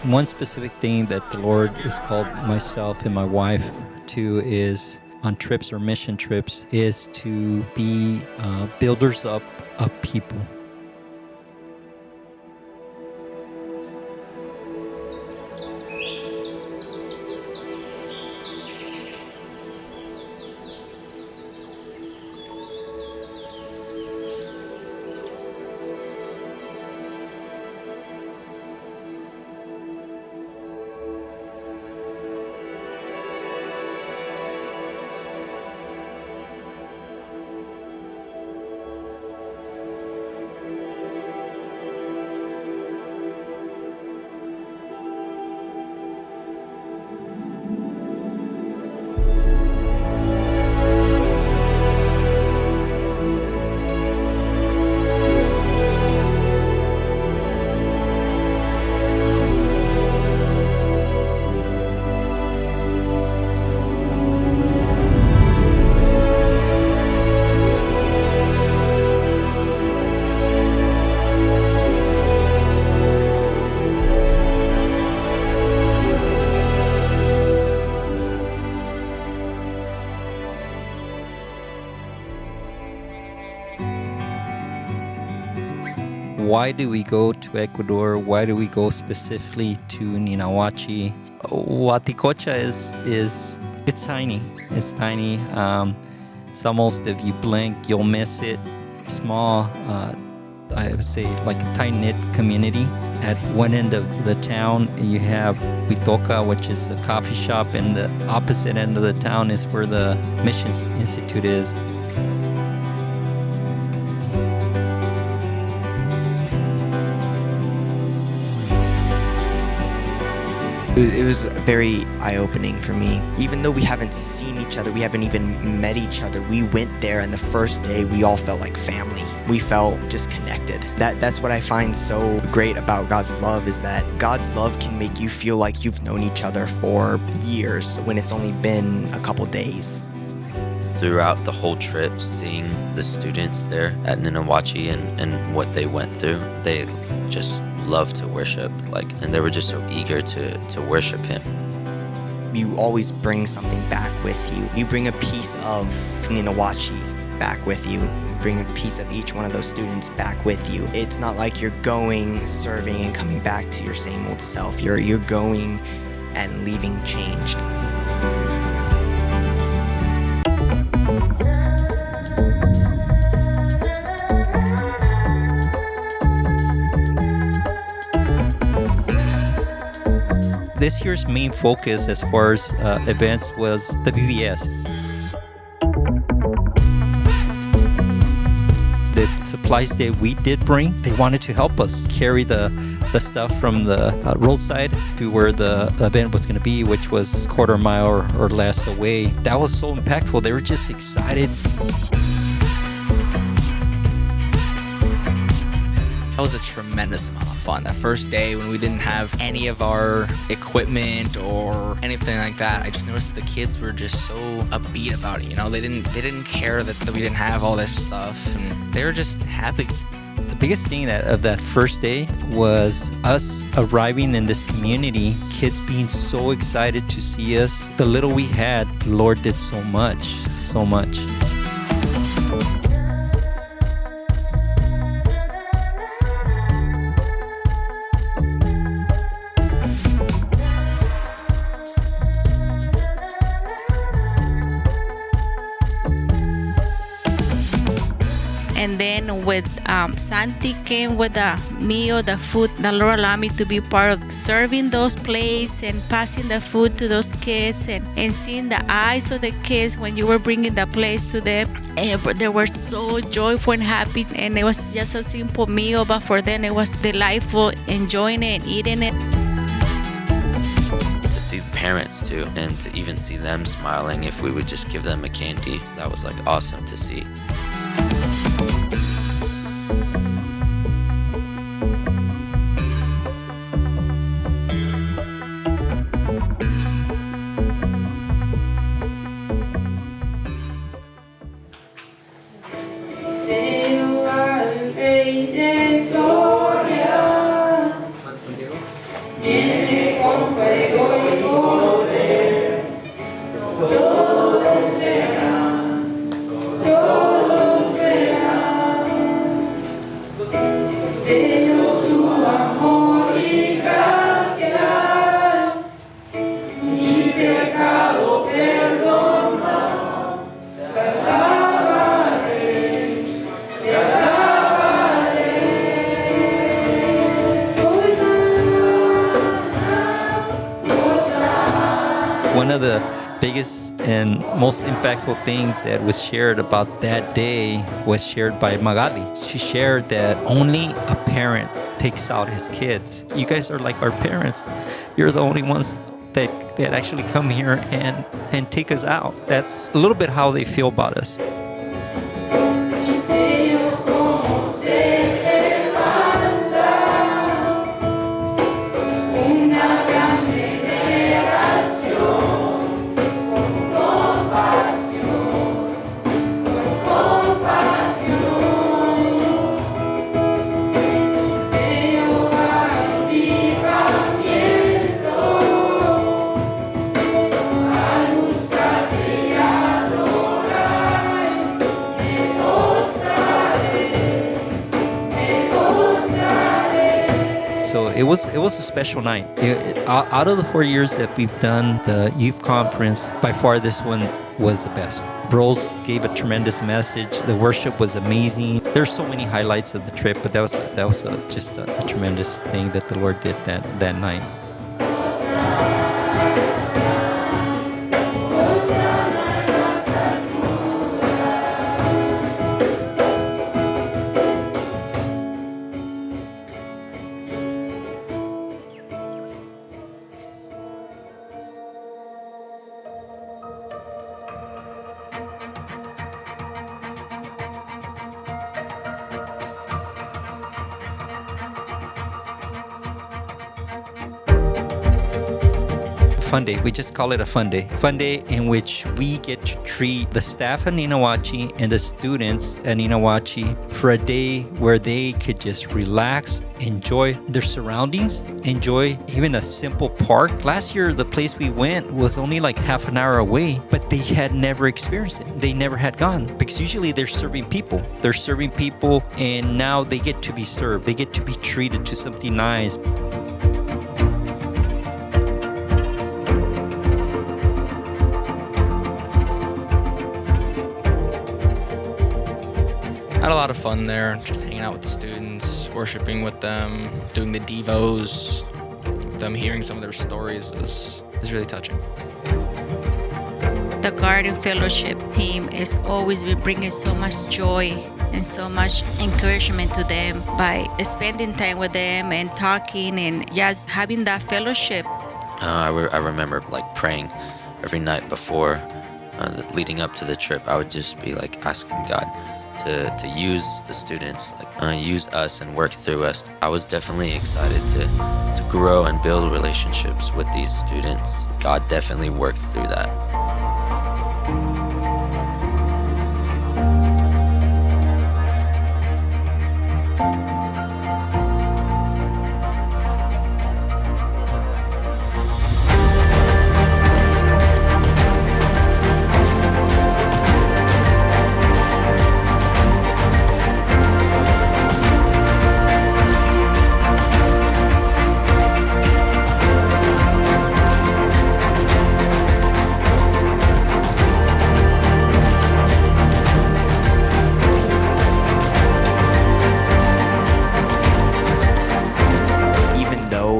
One specific thing that the Lord has called myself and my wife to is on trips or mission trips is to be builders up of people. Why do we go to Ecuador? Why do we go specifically to Ninawachi? Huaticocha it's tiny. It's tiny. It's almost, if you blink, you'll miss it. Small, I would say like a tight-knit community. At one end of the town, you have Huitoca, which is the coffee shop, and the opposite end of the town is where the Mission Institute is. It was very eye-opening for me. Even though we haven't seen each other, we haven't even met each other, we went there, and the first day we all felt like family. We felt just connected. That's what I find so great about God's love, is that God's love can make you feel like you've known each other for years when it's only been a couple days. Throughout the whole trip, seeing the students there at Ninawachi and what they went through, they just love to worship, and they were just so eager to worship Him. You always bring something back with you. You bring a piece of Ninawachi back with you. You bring a piece of each one of those students back with you. It's not like you're going, serving, and coming back to your same old self. You're going and leaving changed. This year's main focus as far as events was the BBS. The supplies that we did bring, they wanted to help us carry the stuff from the roadside to where the event was going to be, which was a quarter mile or less away. That was so impactful. They were just excited. That was a tremendous amount of fun. That first day when we didn't have any of our equipment or anything like that, I just noticed the kids were just so upbeat about it. They didn't care that we didn't have all this stuff, and they were just happy. The biggest thing of that first day was us arriving in this community, kids being so excited to see us. The little we had, the Lord did so much, so much. And then with Santi came with the meal, the food. The Lord allowed me to be part of serving those plates and passing the food to those kids, and seeing the eyes of the kids when you were bringing the plates to them. They were so joyful and happy, and it was just a simple meal, but for them it was delightful, enjoying it and eating it. To see the parents too, and to even see them smiling if we would just give them a candy, that was awesome to see. One of the biggest and most impactful things that was shared about that day was shared by Magali. She shared that only a parent takes out his kids. You guys are like our parents. You're the only ones that actually come here and take us out. That's a little bit how they feel about us. So it was a special night. Out of the 4 years that we've done the youth conference, by far this one was the best. Bros gave a tremendous message. The worship was amazing. There's so many highlights of the trip, but that was just a tremendous thing that the Lord did that night. Funday. We just call it a funday. Funday in which we get to treat the staff at Ninawachi and the students at Ninawachi for a day where they could just relax, enjoy their surroundings, enjoy even a simple park. Last year, the place we went was only like half an hour away, but they had never experienced it. They never had gone because usually they're serving people. They're serving people and now they get to be served. They get to be treated to something nice. I had a lot of fun there, just hanging out with the students, worshiping with them, doing the devos with them, hearing some of their stories is really touching. The Garden Fellowship team has always been bringing so much joy and so much encouragement to them by spending time with them and talking and just having that fellowship. I remember like praying every night before, leading up to the trip. I would just be like asking God to use the students, use us and work through us. I was definitely excited to grow and build relationships with these students. God definitely worked through that.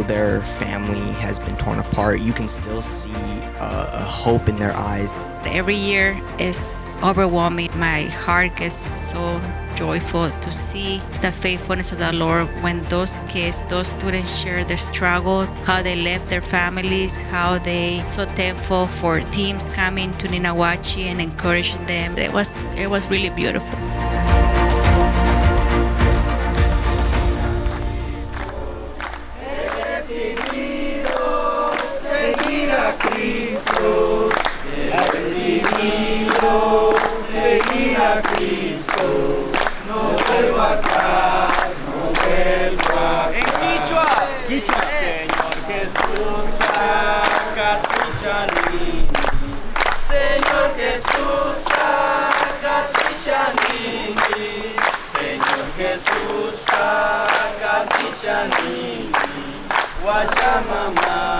Their family has been torn apart, you can still see a hope in their eyes. Every year is overwhelming. My heart gets so joyful to see the faithfulness of the Lord when those kids, those students share their struggles, how they left their families, how they so thankful for teams coming to Ninawachi and encouraging them. It was really beautiful. Seguir a Cristo, no vuelvo atrás. Jesús, Catichani. Señor Jesús, Catichani. Señor Jesús, Catichani. Wajamama.